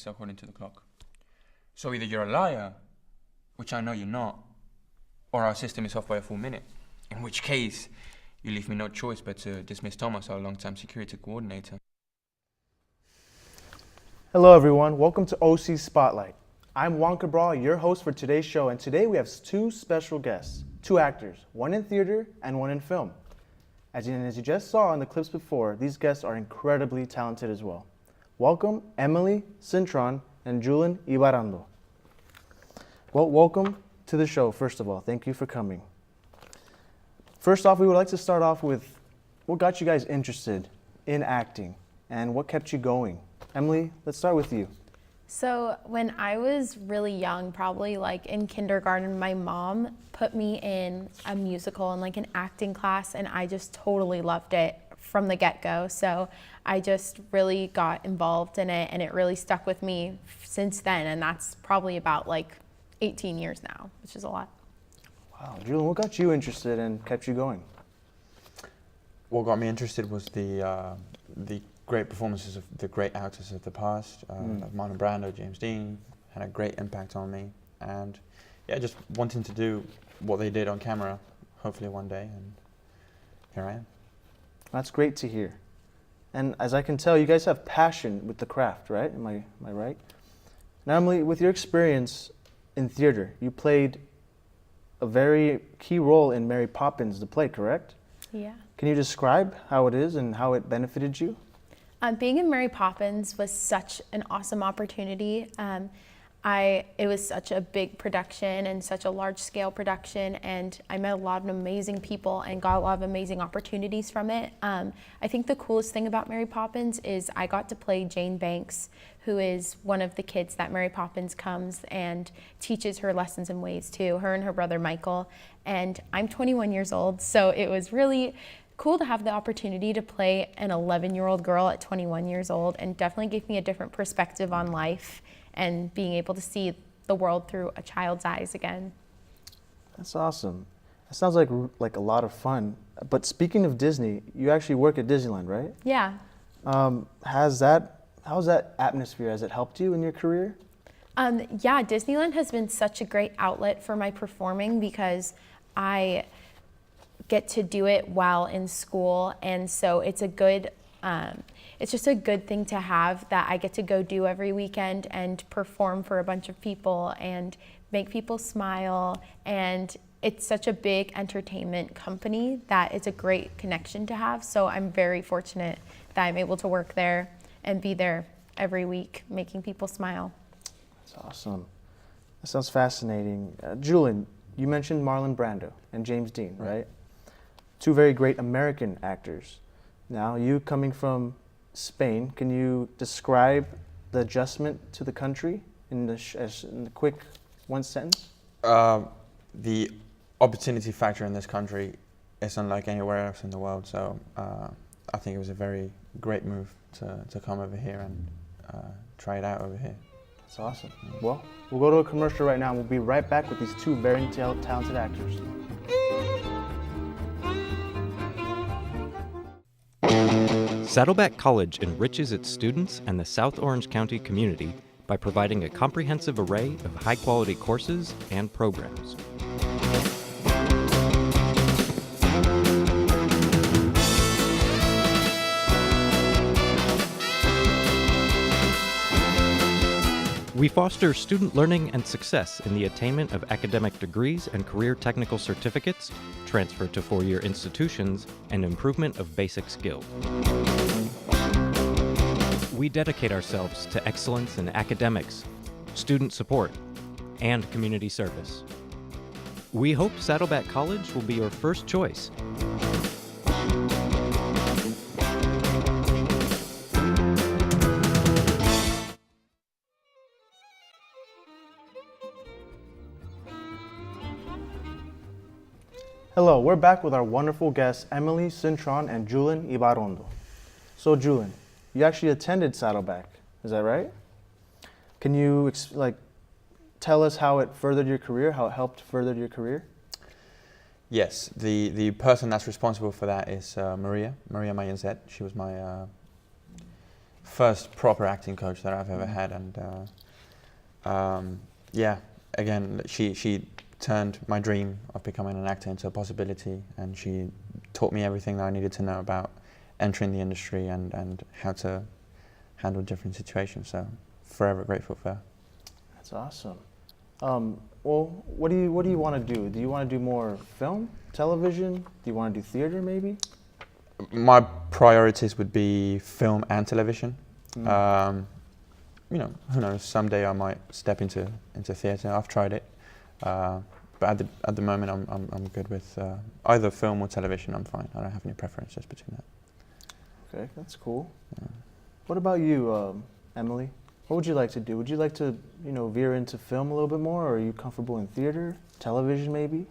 minutes according to the clock. So either you're a liar, which I know you're not, or our system is off by a full minute, in which case you leave me no choice but to dismiss Thomas, our long-time security coordinator. Hello everyone, welcome to OC Spotlight. I'm Juan Cabral, your host for today's show, and today we have two special guests, two actors, one in theater and one in film. As you just saw in the clips before, these guests are incredibly talented as well. Welcome Emily Cintron and Julian Ibarrando. Well, welcome to the show, first of all. Thank you for coming. First off, we would like to start off with what got you guys interested in acting and what kept you going. Emily, let's start with you. So when I was really young, probably like in kindergarten, my mom put me in a musical and like an acting class, and I just totally loved it from the get-go. So I just really got involved in it, and it really stuck with me since then, and that's probably about like 18 years now, which is a lot. Wow, Julian, what got you interested and kept you going? What got me interested was the great performances of the great actors of the past, like Marlon Brando, James Dean, had a great impact on me, and yeah, just wanting to do what they did on camera, hopefully one day, and here I am. That's great to hear. And as I can tell, you guys have passion with the craft, right? Am I right? Now, Emily, with your experience in theater, you played a very key role in Mary Poppins, the play, correct? Yeah. Can you describe how it is and how it benefited you? Being in Mary Poppins was such an awesome opportunity. It was such a big production and such a large scale production, and I met a lot of amazing people and got a lot of amazing opportunities from it. I think the coolest thing about Mary Poppins is I got to play Jane Banks, who is one of the kids that Mary Poppins comes and teaches her lessons and ways to, her and her brother Michael. And I'm 21 years old, so it was really cool to have the opportunity to play an 11-year-old girl at 21 years old, and definitely gave me a different perspective on life and being able to see the world through a child's eyes again. That's awesome. That sounds like a lot of fun. But speaking of Disney, you actually work at Disneyland, right? Yeah. How's that atmosphere? Has it helped you in your career? Yeah, Disneyland has been such a great outlet for my performing because I get to do it while in school, and so it's just a good thing to have that I get to go do every weekend and perform for a bunch of people and make people smile. And it's such a big entertainment company that it's a great connection to have. So I'm very fortunate that I'm able to work there and be there every week making people smile. That's awesome. That sounds fascinating. Julian, you mentioned Marlon Brando and James Dean, right? Two very great American actors. Now, you coming from Spain, can you describe the adjustment to the country in the quick one sentence? The opportunity factor in this country is unlike anywhere else in the world, so I think it was a very great move to come over here and try it out over here. That's awesome. Well, we'll go to a commercial right now, and we'll be right back with these two very talented actors. Saddleback College enriches its students and the South Orange County community by providing a comprehensive array of high-quality courses and programs. We foster student learning and success in the attainment of academic degrees and career technical certificates, transfer to four-year institutions, and improvement of basic skills. We dedicate ourselves to excellence in academics, student support, and community service. We hope Saddleback College will be your first choice. Hello, we're back with our wonderful guests, Emily Cintron and Julian Ibarrando. So Julian, you actually attended Saddleback, is that right? Can you tell us how it furthered your career, how it helped further your career? Yes, the person that's responsible for that is Maria Mayanzet. She was my first proper acting coach that I've ever had, and yeah, again, she turned my dream of becoming an actor into a possibility, and she taught me everything that I needed to know about entering the industry and how to handle different situations. So forever grateful for her. That's awesome. Well, what do you want to do? Do you want to do more film, television? Do you want to do theater maybe? My priorities would be film and television. You know, who knows? Someday I might step into theatre. I've tried it, but at the moment I'm good with either film or television. I'm fine. I don't have any preferences between that. Okay, that's cool. Yeah. What about you, Emily? What would you like to do? Would you like to, veer into film a little bit more, or are you comfortable in theater, television maybe?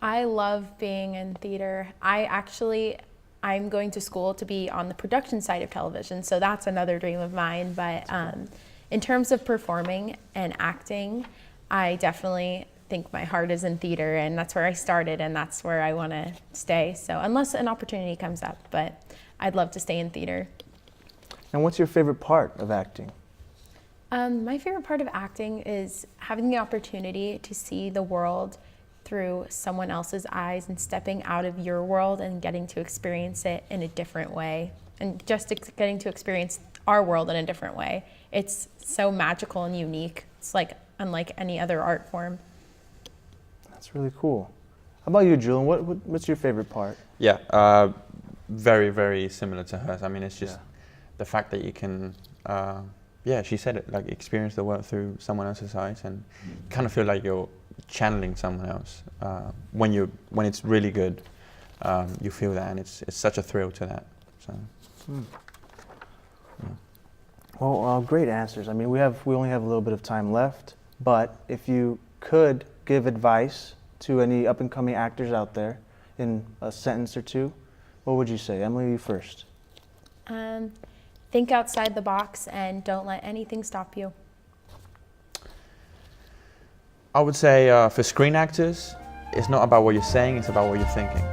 I love being in theater. I'm going to school to be on the production side of television, so that's another dream of mine. But in terms of performing and acting, I definitely think my heart is in theater, and that's where I started, and that's where I want to stay. So unless an opportunity comes up, but I'd love to stay in theater. And what's your favorite part of acting? My favorite part of acting is having the opportunity to see the world through someone else's eyes and stepping out of your world and getting to experience it in a different way, and just getting to experience our world in a different way. It's so magical and unique. It's like unlike any other art form. That's really cool. How about you, Julian? What's your favorite part? Yeah, very, very similar to hers. I mean, it's just the fact that you can, she said it, like experience the world through someone else's eyes, and kind of feel like you're channeling someone else. When it's really good, you feel that, and it's such a thrill to that. So. Yeah. Well, great answers. I mean, we only have a little bit of time left, but if you could give advice to any up-and-coming actors out there in a sentence or two, what would you say? Emily, you first. Think outside the box and don't let anything stop you. I would say for screen actors, it's not about what you're saying, it's about what you're thinking.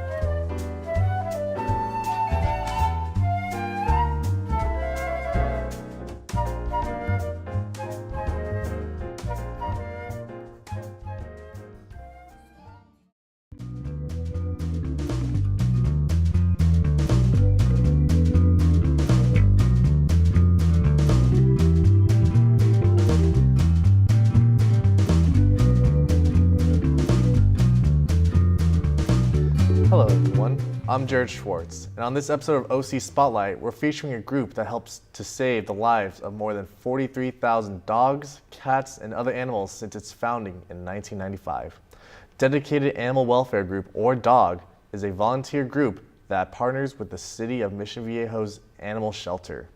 Hello everyone, I'm Jared Schwartz, and on this episode of OC Spotlight, we're featuring a group that helps to save the lives of more than 43,000 dogs, cats, and other animals since its founding in 1995. Dedicated Animal Welfare Group, or DOG, is a volunteer group that partners with the City of Mission Viejo's animal shelter.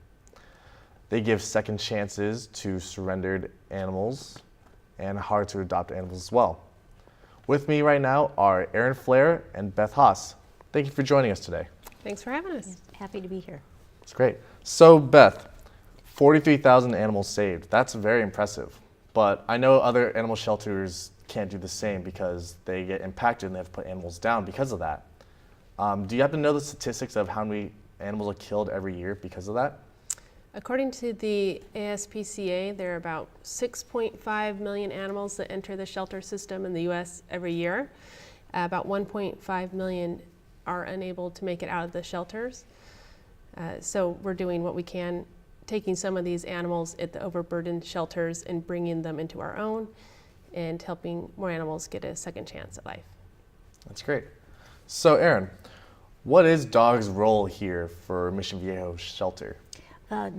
They give second chances to surrendered animals and hard-to-adopt animals as well. With me right now are Erin Flair and Beth Haas. Thank you for joining us today. Thanks for having us. Yes, happy to be here. It's great. So Beth, 43,000 animals saved. That's very impressive. But I know other animal shelters can't do the same because they get impacted and they have to put animals down because of that. Do you happen to know the statistics of how many animals are killed every year because of that? According to the ASPCA, there are about 6.5 million animals that enter the shelter system in the U.S. every year. About 1.5 million are unable to make it out of the shelters. So we're doing what we can, taking some of these animals at the overburdened shelters and bringing them into our own and helping more animals get a second chance at life. That's great. So Erin, what is DOG's role here for Mission Viejo Shelter?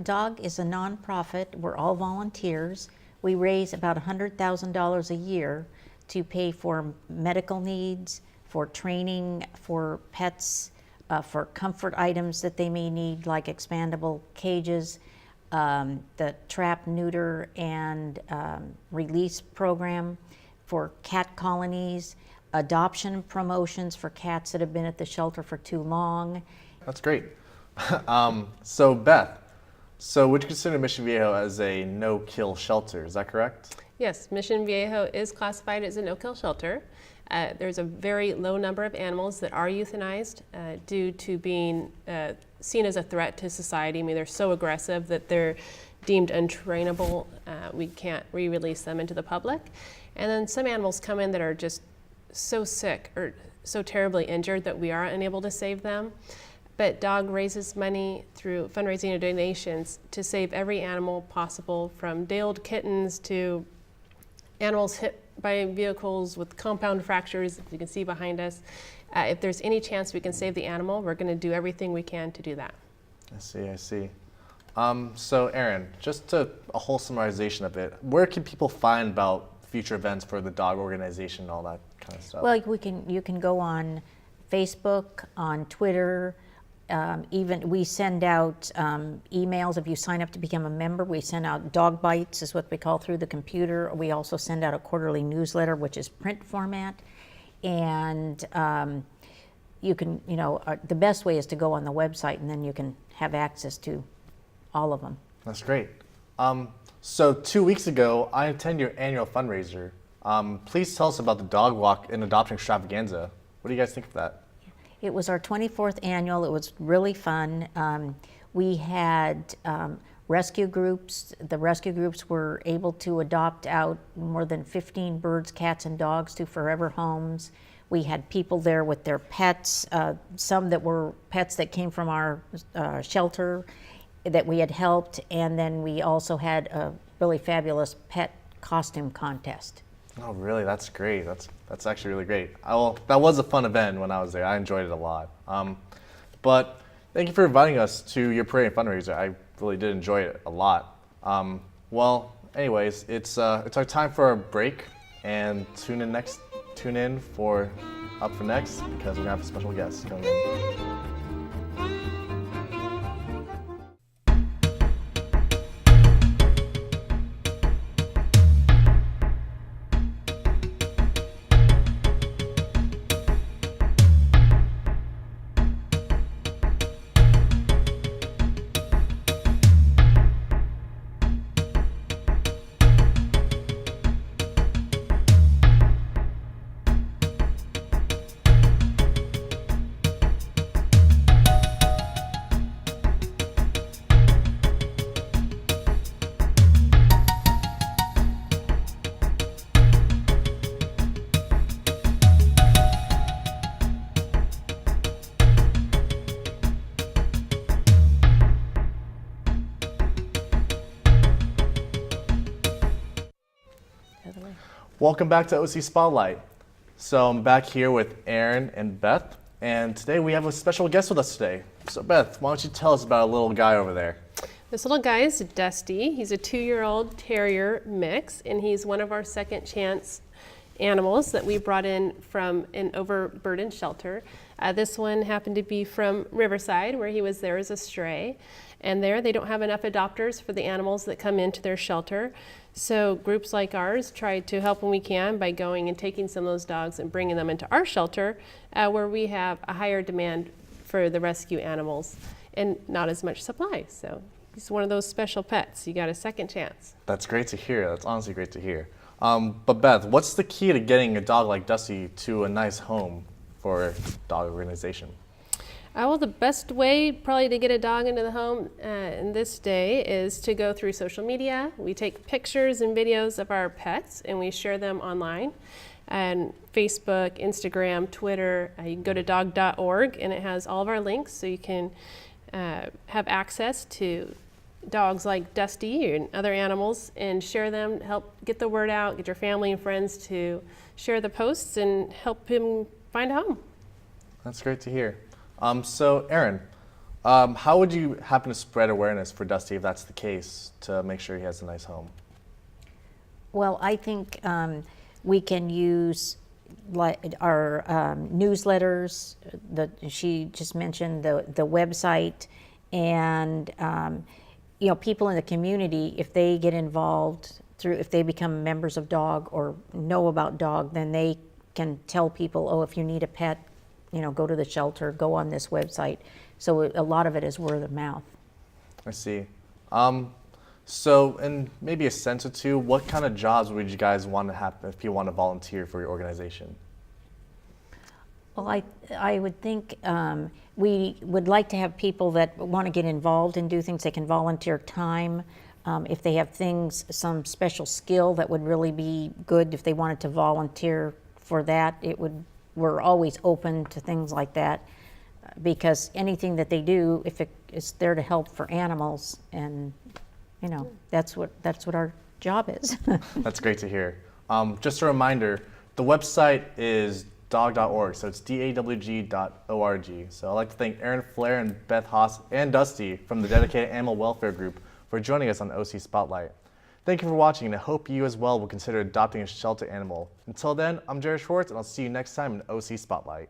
DOG is a nonprofit. We're all volunteers. We raise about $100,000 a year to pay for medical needs, for training for pets, for comfort items that they may need, like expandable cages, the trap, neuter, and release program for cat colonies, adoption promotions for cats that have been at the shelter for too long. That's great. So Beth, would you consider Mission Viejo as a no-kill shelter? Is that correct? Yes, Mission Viejo is classified as a no-kill shelter. There's a very low number of animals that are euthanized due to being seen as a threat to society. I mean, they're so aggressive that they're deemed untrainable. We can't re-release them into the public. And then some animals come in that are just so sick or so terribly injured that we are unable to save them. But DOG raises money through fundraising and donations to save every animal possible, from day-old kittens to animals hit by vehicles with compound fractures, if you can see behind us. If there's any chance we can save the animal, we're going to do everything we can to do that. I see. So Aaron, just a whole summarization of it, where can people find about future events for the DOG organization and all that kind of stuff? Well, you can go on Facebook, on Twitter. Even we send out emails. If you sign up to become a member, we send out dog bites, is what we call, through the computer. We also send out a quarterly newsletter, which is print format. And you can, the best way is to go on the website, and then you can have access to all of them. That's great. So 2 weeks ago, I attended your annual fundraiser. Please tell us about the dog walk and adoption extravaganza. What do you guys think of that? It was our 24th annual. It was really fun. We had rescue groups. The rescue groups were able to adopt out more than 15 birds, cats, and dogs to forever homes. We had people there with their pets, some that were pets that came from our shelter that we had helped, and then we also had a really fabulous pet costume contest. Oh, really? That's great. That's actually really great. That was a fun event when I was there. I enjoyed it a lot. But thank you for inviting us to your parade and fundraiser. I really did enjoy it a lot. Well, anyways, it's our time for a break, and tune in for up for next, because we're gonna have a special guest coming in. Welcome back to OC Spotlight. So I'm back here with Aaron and Beth, and today we have a special guest with us today. So Beth, why don't you tell us about a little guy over there? This little guy is Dusty. He's a 2-year-old terrier mix, and he's one of our second chance animals that we brought in from an overburdened shelter. This one happened to be from Riverside, where he was there as a stray. And there they don't have enough adopters for the animals that come into their shelter. So groups like ours try to help when we can by going and taking some of those dogs and bringing them into our shelter, where we have a higher demand for the rescue animals and not as much supply. So he's one of those special pets. You got a second chance. That's great to hear. That's honestly great to hear. But Beth, what's the key to getting a dog like Dusty to a nice home for a dog organization? Well, the best way probably to get a dog into the home in this day is to go through social media. We take pictures and videos of our pets and we share them online. And Facebook, Instagram, Twitter, you can go to dog.org and it has all of our links, so you can have access to dogs like Dusty and other animals and share them, help get the word out, get your family and friends to share the posts and help him find a home. That's great to hear. So Aaron, how would you happen to spread awareness for Dusty, if that's the case, to make sure he has a nice home? Well, I think we can use our newsletters, she just mentioned the website, and people in the community, if they get involved if they become members of DOG or know about DOG, then they can tell people, oh, if you need a pet, go to the shelter, go on this website. So a lot of it is word of mouth. I see. So in maybe a sense or two, what kind of jobs would you guys want to have if people want to volunteer for your organization? Well, I would think we would like to have people that want to get involved and do things. They can volunteer time. If they have things, some special skill that would really be good if they wanted to volunteer for that, we're always open to things like that, because anything that they do, if it is there to help for animals, and that's what our job is. That's great to hear. Just a reminder, the website is dog.org, so it's dawg.org. So I'd like to thank Aaron Flair and Beth Haas and Dusty from the Dedicated Animal Welfare Group for joining us on OC Spotlight. Thank you for watching, and I hope you as well will consider adopting a shelter animal. Until then, I'm Jared Schwartz, and I'll see you next time in OC Spotlight.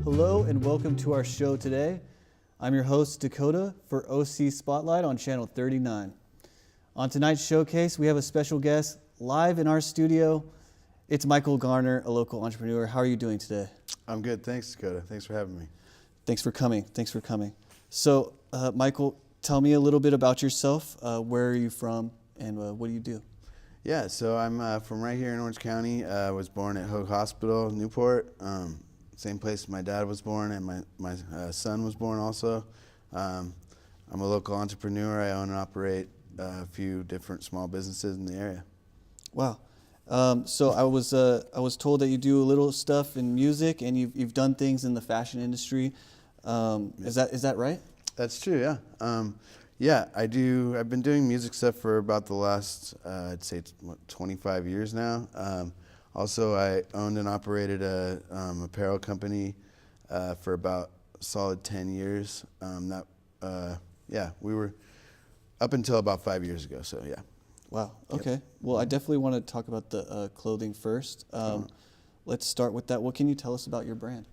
Hello and welcome to our show today. I'm your host, Dakota, for OC Spotlight on Channel 39. On tonight's showcase, we have a special guest live in our studio. It's Michael Garner, a local entrepreneur. How are you doing today? I'm good. Thanks, Dakota. Thanks for having me. Thanks for coming. So, Michael, tell me a little bit about yourself. Where are you from, and what do you do? Yeah, so I'm from right here in Orange County. I was born at Hoag Hospital, Newport. Same place my dad was born, and my son was born also. I'm a local entrepreneur. I own and operate a few different small businesses in the area. Wow. So I was told that you do a little stuff in music, and you've done things in the fashion industry. Is that right? That's true. Yeah. Yeah, I do. I've been doing music stuff for about the last, I'd say, 25 years now. Also, I owned and operated a apparel company for about a solid 10 years. We were up until about 5 years ago. So yeah. Wow. Okay. Yep. Well, I definitely want to talk about the clothing first. Let's start with that. What can you tell us about your brand?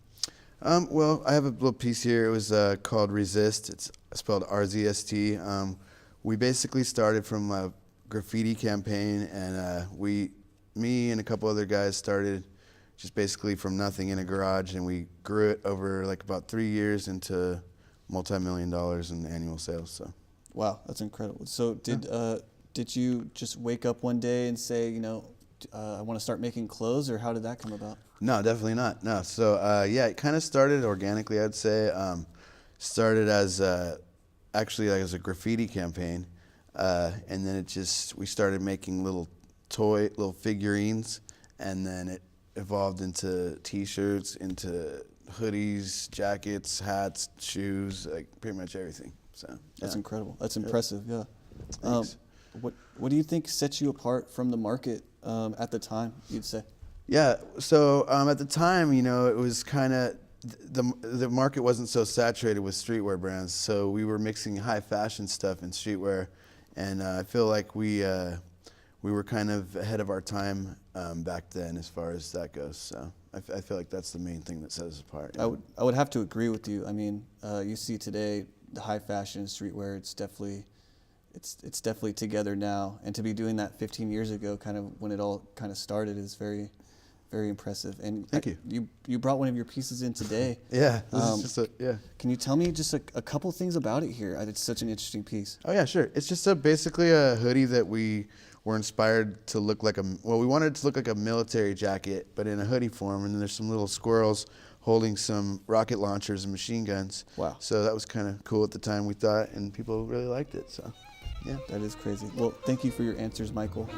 Well, I have a little piece here. It was called Resist. It's spelled RZST. We basically started from a graffiti campaign, and me and a couple other guys started just basically from nothing in a garage, and we grew it over like about 3 years into multi-million dollars in annual sales. So. Wow, that's incredible. So did you just wake up one day and say, I want to start making clothes, or how did that come about? No, definitely not. No. So it kind of started organically, I'd say. Started as actually as a graffiti campaign, and then we started making little figurines, and then it evolved into T-shirts, into hoodies, jackets, hats, shoes, like pretty much everything. So that's incredible. That's impressive. Yeah. Thanks. What do you think sets you apart from the market at the time, you'd say? Yeah. So at the time, it was kind of the market wasn't so saturated with streetwear brands, so we were mixing high fashion stuff and streetwear, and I feel like we were kind of ahead of our time back then as far as that goes. So I feel like that's the main thing that sets us apart. Yeah. I would have to agree with you. I mean, you see today the high fashion streetwear. It's definitely together now, and to be doing that 15 years ago, kind of when it all kind of started, is very, very impressive. And thank you. You brought one of your pieces in today. Yeah. This is just Can you tell me just a couple things about it here? It's such an interesting piece. Oh yeah, sure. It's just basically a hoodie that we were inspired to look like we wanted it to look like a military jacket, but in a hoodie form, and then there's some little squirrels holding some rocket launchers and machine guns. Wow. So that was kind of cool at the time, we thought, and people really liked it, so yeah. That is crazy. Well, thank you for your answers, Michael.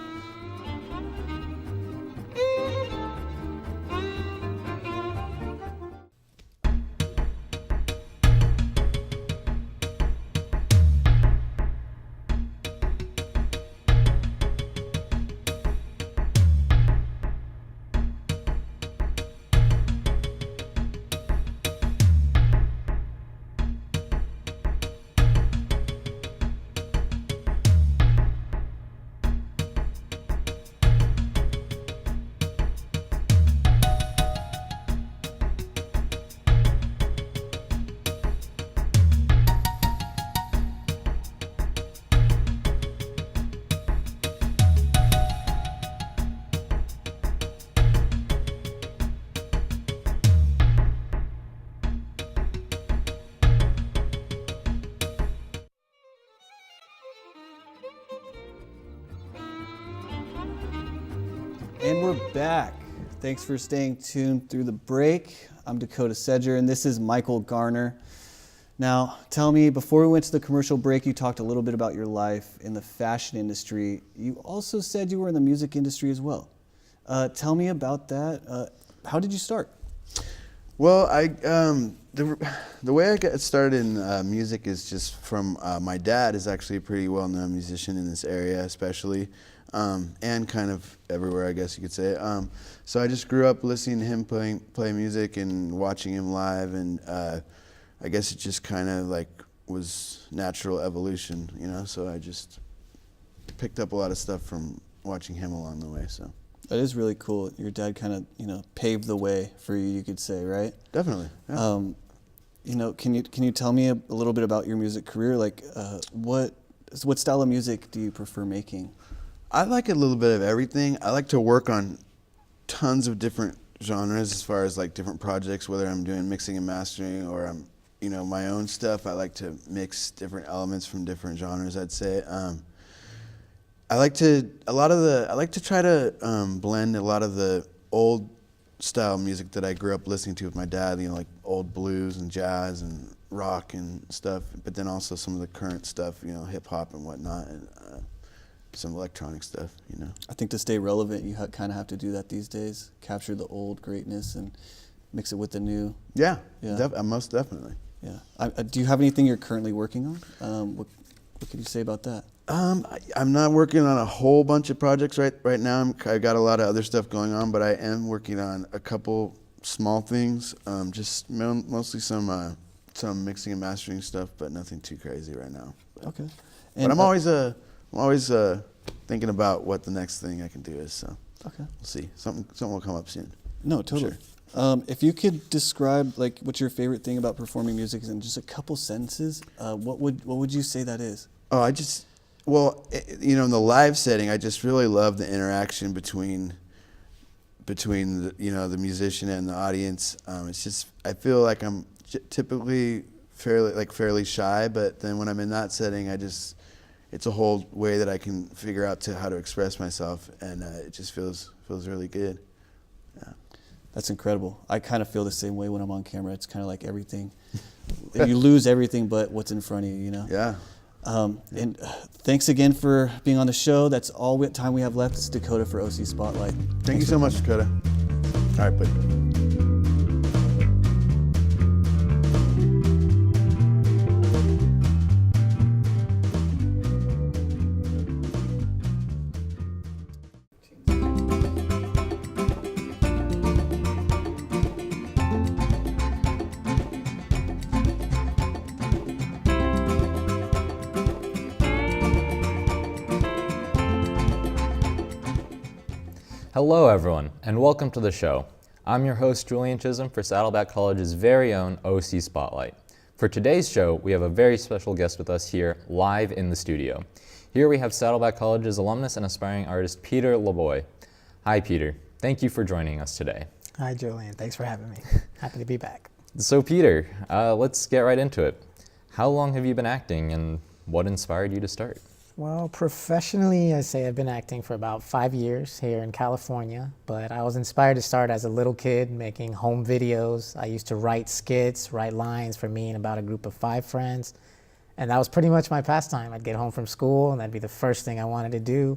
we're back. Thanks for staying tuned through the break. I'm Dakota Sedger, and this is Michael Garner. Now, tell me, before we went to the commercial break, you talked a little bit about your life in the fashion industry. You also said you were in the music industry as well. Tell me about that. How did you start? Well, the way I got started in music is just from my dad is actually a pretty well-known musician in this area, especially, and kind of everywhere, I guess you could say. So I just grew up listening to him play music and watching him live, and I guess it just kind of like was natural evolution, you know. So I just picked up a lot of stuff from watching him along the way. So. That is really cool. Your dad kind of, paved the way for you could say, right? Definitely. Yeah. Can you tell me a little bit about your music career? Like, what style of music do you prefer making? I like a little bit of everything. I like to work on tons of different genres as far as like different projects, whether I'm doing mixing and mastering or I'm, my own stuff. I like to mix different elements from different genres, I'd say. I like to try to blend a lot of the old style music that I grew up listening to with my dad, like old blues and jazz and rock and stuff, but then also some of the current stuff, hip hop and whatnot, and some electronic stuff, I think to stay relevant, you kind of have to do that these days, capture the old greatness and mix it with the new. Yeah. Most definitely. Yeah. Do you have anything you're currently working on? What can you say about that? I'm not working on a whole bunch of projects right now. I got a lot of other stuff going on, but I am working on a couple small things. Just mostly some mixing and mastering stuff, but nothing too crazy right now. Okay. But I'm always thinking about what the next thing I can do is. So okay, we'll see. Something will come up soon. No, totally. Sure. If you could describe like what's your favorite thing about performing music in just a couple sentences, what would you say that is? Oh, in the live setting, I just really love the interaction between the musician and the audience. It's just, I feel like I'm typically fairly shy, but then when I'm in that setting, it's a whole way that I can figure out how to express myself, and it just feels really good. Yeah. That's incredible. I kind of feel the same way when I'm on camera. It's kind of like everything. You lose everything but what's in front of you, Yeah. And thanks again for being on the show. That's all time we have left. It's Dakota for OC Spotlight. Thank you so much, Dakota. All right, buddy. Hello everyone, and welcome to the show. I'm your host Julian Chisholm for Saddleback College's very own OC Spotlight. For today's show, we have a very special guest with us here live in the studio. Here we have Saddleback College's alumnus and aspiring artist Peter Lavoie. Hi Peter, thank you for joining us today. Hi Julian, thanks for having me. Happy to be back. So Peter, let's get right into it. How long have you been acting and what inspired you to start? Well, professionally, I say I've been acting for about 5 years here in California, but I was inspired to start as a little kid making home videos. I used to write skits, write lines for me and about a group of 5 friends, and that was pretty much my pastime. I'd get home from school and that'd be the first thing I wanted to do,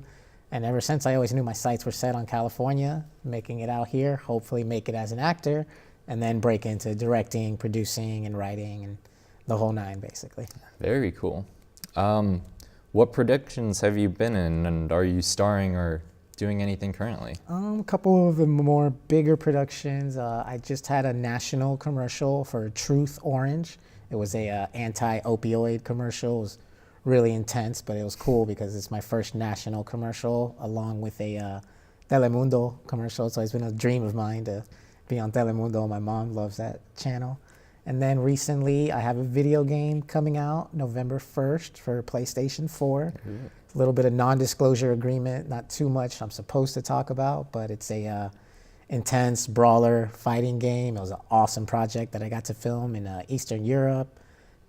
and ever since I always knew my sights were set on California, making it out here, hopefully make it as an actor, and then break into directing, producing, and writing, and the whole 9 basically. Very cool. What productions have you been in, and are you starring or doing anything currently? A couple of the more bigger productions. I just had a national commercial for Truth Orange. It was a anti-opioid commercial. It was really intense, but it was cool because it's my first national commercial along with a Telemundo commercial. So it's been a dream of mine to be on Telemundo. My mom loves that channel. And then recently, I have a video game coming out November 1st for PlayStation 4. A little bit of non-disclosure agreement, not too much I'm supposed to talk about, but it's a intense brawler fighting game. It was an awesome project that I got to film in Eastern Europe,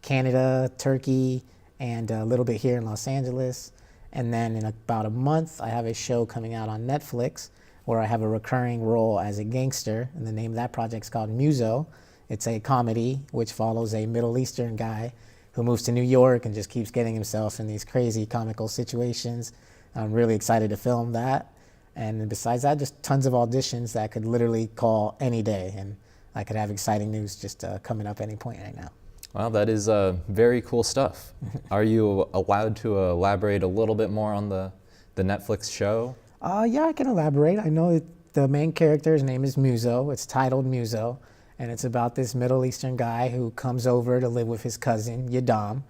Canada, Turkey, and a little bit here in Los Angeles. And then in about a month, I have a show coming out on Netflix where I have a recurring role as a gangster, and the name of that project is called Muso. It's a comedy which follows a Middle Eastern guy who moves to New York and just keeps getting himself in these crazy comical situations. I'm really excited to film that. And besides that, just tons of auditions that I could literally call any day, and I could have exciting news just coming up any point right now. Well, that is very cool stuff. Are you allowed to elaborate a little bit more on the Netflix show? Yeah, I can elaborate. I know the main character's name is Muso. It's titled Muso, and it's about this Middle Eastern guy who comes over to live with his cousin, Yadam.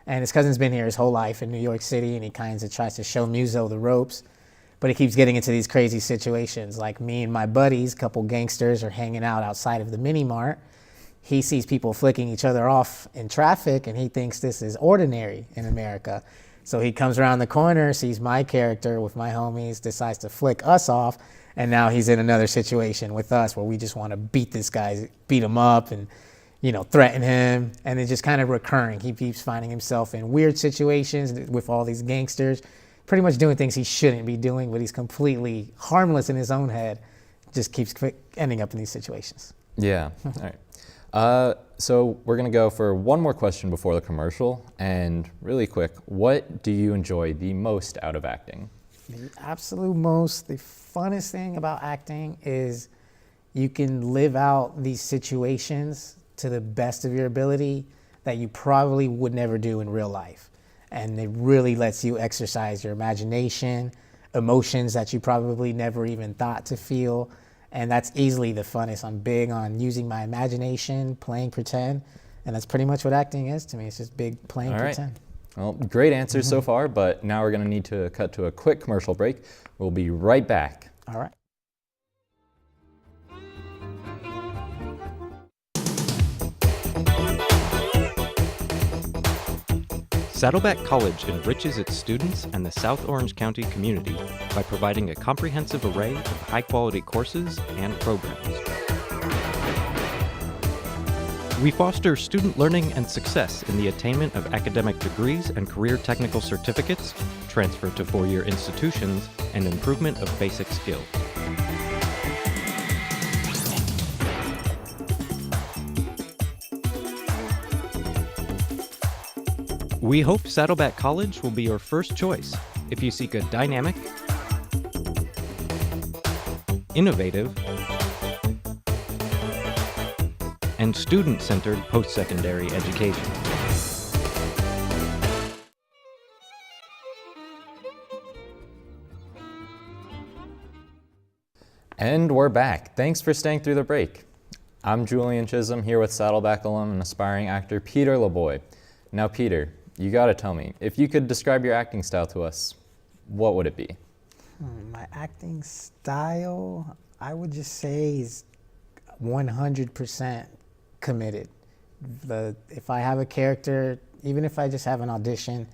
And his cousin's been here his whole life in New York City, and he kind of tries to show Muso the ropes. But he keeps getting into these crazy situations. Like me and my buddies, a couple gangsters, are hanging out outside of the mini mart. He sees people flicking each other off in traffic, and he thinks this is ordinary in America. So he comes around the corner, sees my character with my homies, decides to flick us off, and now he's in another situation with us where we just want to beat this guy, beat him up, and threaten him. And it's just kind of recurring. He keeps finding himself in weird situations with all these gangsters, pretty much doing things he shouldn't be doing, but he's completely harmless in his own head, just keeps ending up in these situations. Yeah, all right. So we're gonna go for one more question before the commercial, and really quick, what do you enjoy the most out of acting? The absolute most, the funnest thing about acting is you can live out these situations to the best of your ability that you probably would never do in real life. And it really lets you exercise your imagination, emotions that you probably never even thought to feel. And that's easily the funnest. I'm big on using my imagination, playing pretend. And that's pretty much what acting is to me. It's just big playing pretend. Well, great answers so far, but now we're gonna need to cut to a quick commercial break. We'll be right back. All right. Saddleback College enriches its students and the South Orange County community by providing a comprehensive array of high-quality courses and programs. We foster student learning and success in the attainment of academic degrees and career technical certificates, transfer to four-year institutions, and improvement of basic skills. We hope Saddleback College will be your first choice if you seek a dynamic, innovative, and student-centered post-secondary education. And we're back. Thanks for staying through the break. I'm Julian Chisholm here with Saddleback alum and aspiring actor Peter LeBoy. Now Peter, you gotta tell me, if you could describe your acting style to us, what would it be? My acting style, I would just say is 100% committed. If I have a character, even if I just have an audition,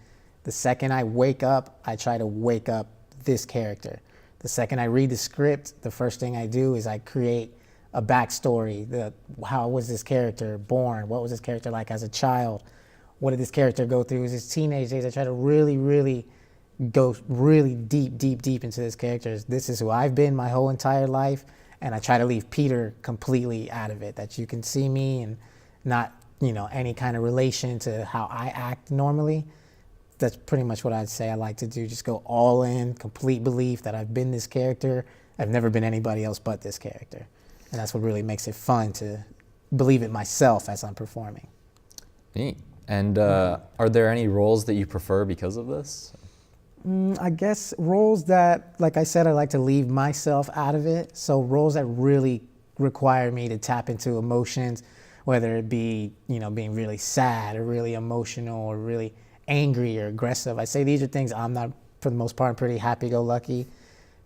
the second I wake up, I try to wake up this character. The second I read the script, the first thing I do is I create a backstory. How was this character born? What was this character like as a child? What did this character go through as his teenage days? I try to really go really deep into this character. This is who I've been my whole entire life, and I try to leave Peter completely out of it, that you can see me and not, any kind of relation to how I act normally. That's pretty much what I'd say I like to do, just go all in, complete belief that I've been this character. I've never been anybody else but this character. And that's what really makes it fun, to believe it myself as I'm performing. Neat. And are there any roles that you prefer because of this? I guess roles that, like I said, I like to leave myself out of it. So roles that really require me to tap into emotions, whether it be, being really sad or really emotional or really angry or aggressive. I say these are things I'm not, for the most part, pretty happy-go-lucky.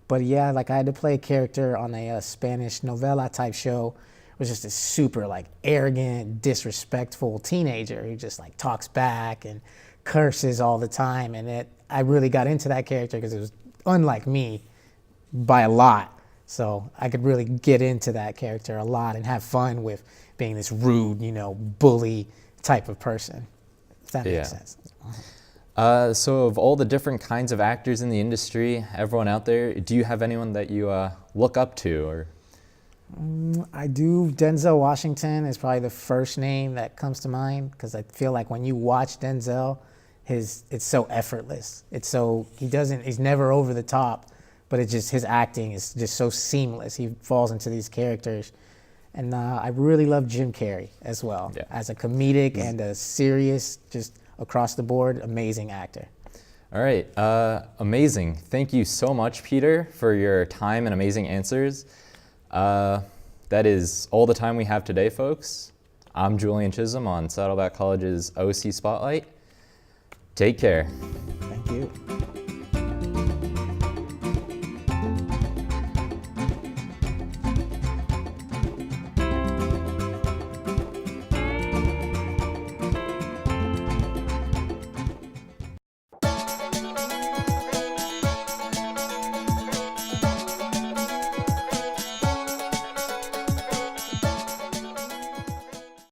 But yeah, like I had to play a character on a Spanish novela type show. Was just a super arrogant, disrespectful teenager who just talks back and curses all the time. And I really got into that character because it was unlike me by a lot. So I could really get into that character a lot and have fun with being this rude, bully type of person. If that makes sense. So of all the different kinds of actors in the industry, everyone out there, do you have anyone that you look up to? Or I do. Denzel Washington is probably the first name that comes to mind because I feel like when you watch Denzel, it's so effortless. He's never over the top, but his acting is just so seamless. He falls into these characters. And I really love Jim Carrey as well, as a comedic and a serious, just across the board, amazing actor. All right, amazing. Thank you so much, Peter, for your time and amazing answers. That is all the time we have today, folks. I'm Julian Chisholm on Saddleback College's OC Spotlight. Take care. Thank you.